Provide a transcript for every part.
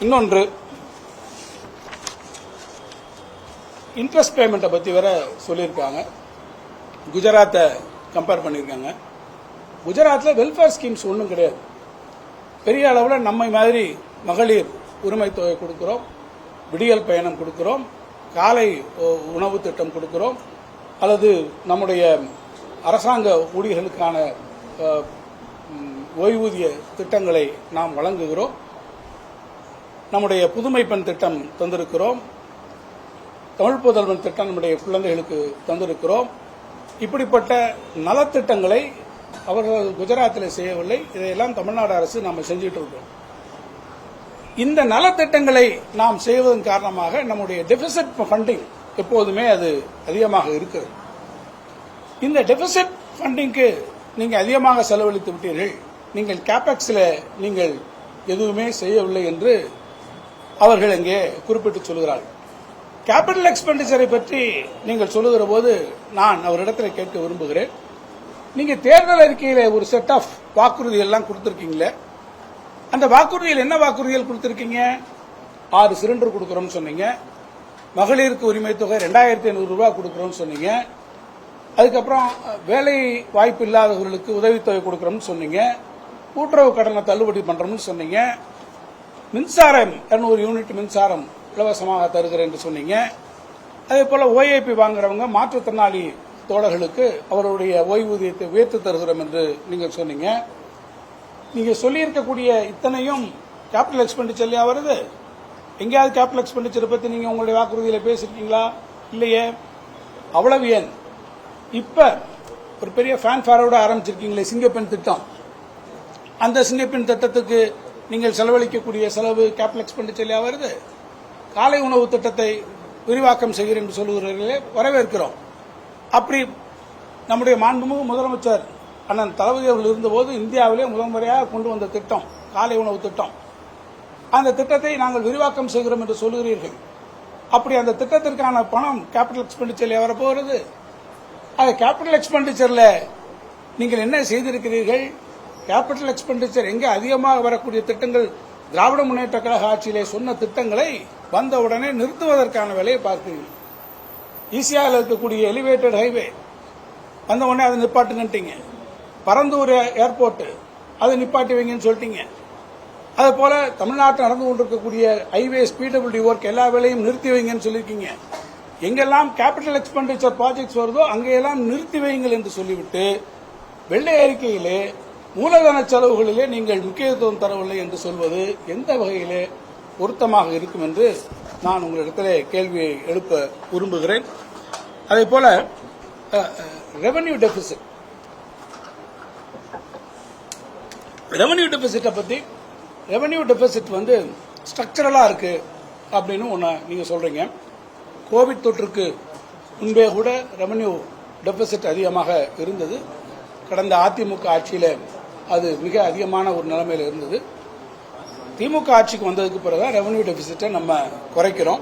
இன்னொன்று இன்ட்ரெஸ்ட் பேமெண்ட்டை பற்றி வேற சொல்லியிருக்காங்க. குஜராத்தை கம்பேர் பண்ணியிருக்காங்க. குஜராத்தில் வெல்ஃபேர் ஸ்கீம்ஸ் ஒன்றும் கிடையாது. பெரிய அளவில் நம்மை மாதிரி மகளிர் உரிமை தொகை கொடுக்கிறோம், விடியல் பயணம் கொடுக்கிறோம், காலை உணவு திட்டம் கொடுக்கிறோம், அல்லது நம்முடைய அரசாங்க ஊழியர்களுக்கான ஓய்வூதிய திட்டங்களை நாம் வழங்குகிறோம், நம்முடைய புதுமை பெண் திட்டம் தந்திருக்கிறோம், தமிழ் புதல்வன் திட்டம் நம்முடைய குழந்தைகளுக்கு தந்திருக்கிறோம். இப்படிப்பட்ட நலத்திட்டங்களை அவர்கள் குஜராத்தில் செய்யவில்லை. இதையெல்லாம் தமிழ்நாடு அரசு நாம் செஞ்சுட்டு இருக்கோம். இந்த நலத்திட்டங்களை நாம் செய்வதன் காரணமாக நம்முடைய டெபிசிட் ஃபண்டிங் எப்போதுமே அது அதிகமாக இருக்கிறது. இந்த டெபிசிட் ஃபண்டிங்க்கு நீங்கள் அதிகமாக செலவழித்து விட்டீர்கள், நீங்கள் கேபெக்ஸில் நீங்கள் எதுவுமே செய்யவில்லை என்று அவர்கள் இங்கே குறிப்பிட்டு சொல்கிறார்கள். கேபிட்டல் எக்ஸ்பெண்டிச்சரை பற்றி நீங்கள் சொல்லுகிற போது நான் அவரிடத்தில் கேட்க விரும்புகிறேன். நீங்க தேர்தல் அறிக்கையில ஒரு செட் ஆஃப் வாக்குறுதிகள் எல்லாம் கொடுத்திருக்கீங்களே, அந்த வாக்குறுதியில் என்ன வாக்குறுதிகள் கொடுத்திருக்கீங்க? 6 சிலிண்டர் கொடுக்கிறோம்னு சொன்னீங்க, மகளிருக்கு உரிமை தொகை 2500 ரூபாய் கொடுக்கிறோம்னு சொன்னீங்க, அதுக்கப்புறம் வேலை வாய்ப்பு இல்லாதவர்களுக்கு உதவித்தொகை கொடுக்கிறோம்னு சொன்னீங்க, கூட்டுறவு கடனை தள்ளுபடி பண்றோம்னு சொன்னீங்க, மின்சாரம் 200 யூனிட் மின்சாரம் இலவசமாக தருகிறேன் என்று சொன்னீங்க. அதே போல ஓஏபி வாங்குறவங்க மாற்றுத்திறனாளி தோழர்களுக்கு அவருடைய ஓய்வூதியத்தை உயர்த்தி தருகிறோம் என்று நீங்கள் சொன்னீங்க. நீங்க சொல்லியிருக்கக்கூடிய இத்தனையும் கேபிட்டல் எக்ஸ்பெண்டிச்சர்லயா வருது? எங்கேயாவது கேபிட்டல் எக்ஸ்பெண்டிச்சர் பத்தி நீங்க உங்களுடைய வாக்குறுதியில பேசிருக்கீங்களா? இல்லையே. அவ்வளவு ஏன் இப்ப ஒரு பெரிய ஃபேன் ஃபாரோட ஆரம்பிச்சிருக்கீங்களே சிங்கப்பெண் திட்டம், அந்த சிங்கப்பெண் திட்டத்துக்கு நீங்கள் செலவழிக்கக்கூடிய செலவு கேபிட்டல் எக்ஸ்பெண்டிச்சர்லயா வருது? காலை உணவு திட்டத்தை விரிவாக்கம் செய்கிறேன் என்று சொல்லுகிறீர்களே, வரவேற்கிறோம். அப்படி நம்முடைய மாண்புமிகு முதலமைச்சர் அண்ணன் தளபதி அவர்கள் இருந்தபோது இந்தியாவிலே முதல் முறையாக கொண்டு வந்த திட்டம் காலை உணவு திட்டம். அந்த திட்டத்தை நாங்கள் விரிவாக்கம் செய்கிறோம் என்று சொல்லுகிறீர்கள். அப்படி அந்த திட்டத்திற்கான பணம் கேபிட்டல் எக்ஸ்பெண்டிச்சர்ல வரப்போகிறது. அது கேபிட்டல் எக்ஸ்பெண்டிச்சர்ல நீங்கள் என்ன செய்திருக்கிறீர்கள்? கேபிட்டல் எக்ஸ்பெண்டிச்சர் எங்கே அதிகமாக வரக்கூடிய திட்டங்கள் திராவிட முன்னேற்ற கழக ஆட்சியிலே சொன்ன திட்டங்களை வந்தவுடனே நிறுத்துவதற்கான வேலையை பார்க்கிறீர்கள். ஈசியாவில் இருக்கக்கூடிய எலிவேட்டட் ஹைவே வந்த உடனே அதை நிப்பாட்டுங்கட்டீங்க. பரந்தூர் ஏர்போர்ட் அதை நிப்பாட்டி வைங்கன்னு சொல்லிட்டீங்க. அதே போல தமிழ்நாட்டில் நடந்து கொண்டிருக்கக்கூடிய ஹைவேஸ் பிடபிள்யூடி ஒர்க் எல்லா வேலையும் நிறுத்தி வைங்கன்னு சொல்லியிருக்கீங்க. எங்கெல்லாம் கேபிட்டல் எக்ஸ்பெண்டிச்சர் ப்ராஜெக்ட்ஸ் வருதோ அங்கெல்லாம் நிறுத்தி வைங்கள் என்று சொல்லிவிட்டு வெள்ளை அறிக்கையிலே மூலதன செலவுகளிலே நீங்கள் முக்கியத்துவம் தரவில்லை என்று சொல்வது எந்த வகையிலே பொருத்தமாக இருக்கும் என்று நான் உங்களிடத்தில் கேள்வியை எழுப்ப விரும்புகிறேன். அதே போல ரெவென்யூ டெபிசிட்டை பத்தி, ரெவென்யூ டெபிசிட் வந்து ஸ்ட்ரக்சரலா இருக்கு அப்படின்னு ஒன்னு நீங்க சொல்றீங்க. கோவிட் தொற்றுக்கு முன்பே கூட ரெவென்யூ டெபிசிட் அதிகமாக இருந்தது. கடந்த அதிமுக ஆட்சியில அது மிக அதிகமான ஒரு நிலைமையில் இருந்தது. திமுக ஆட்சிக்கு வந்ததுக்கு பிறகு ரெவென்யூ டெபிசிட்டை நம்ம குறைக்கிறோம்.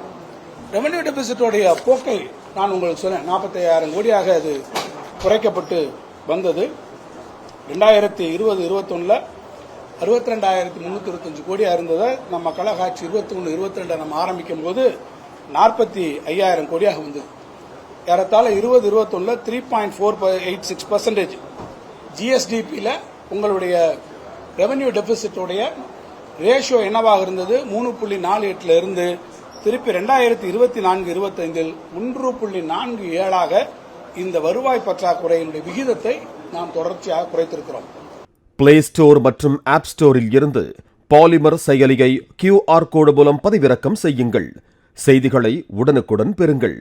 ரெவென்யூ டெபிசிட்டோடைய போக்கை நான் உங்களுக்கு சொன்னேன். 45,000 கோடியாக அது குறைக்கப்பட்டு வந்தது. 2020-21 62,325 கோடியா இருந்ததை நம்ம கழக ஆட்சி 21-22 நம்ம ஆரம்பிக்கும் போது 45,000 கோடியாக வந்தது. ஏறத்தாழ 20-21 3.486% ஜிஎஸ்டிபியில உங்களுடைய ரெவென்யூ டெபிசிட்டோடைய ரேஷியோ என்னவாக இருந்தது? 3.48 இருந்து திருப்பி 2024-25 1.47 இந்த வருவாய் பற்றாக்குறையினுடைய விகிதத்தை நாம் தொடர்ச்சியாக குறைத்திருக்கிறோம். பிளே ஸ்டோர் மற்றும் ஆப் ஸ்டோரில் இருந்து பாலிமர் செயலியை QR கோடு மூலம் பதிவிறக்கம் செய்யுங்கள். செய்திகளை உடனுக்குடன் பெறுங்கள்.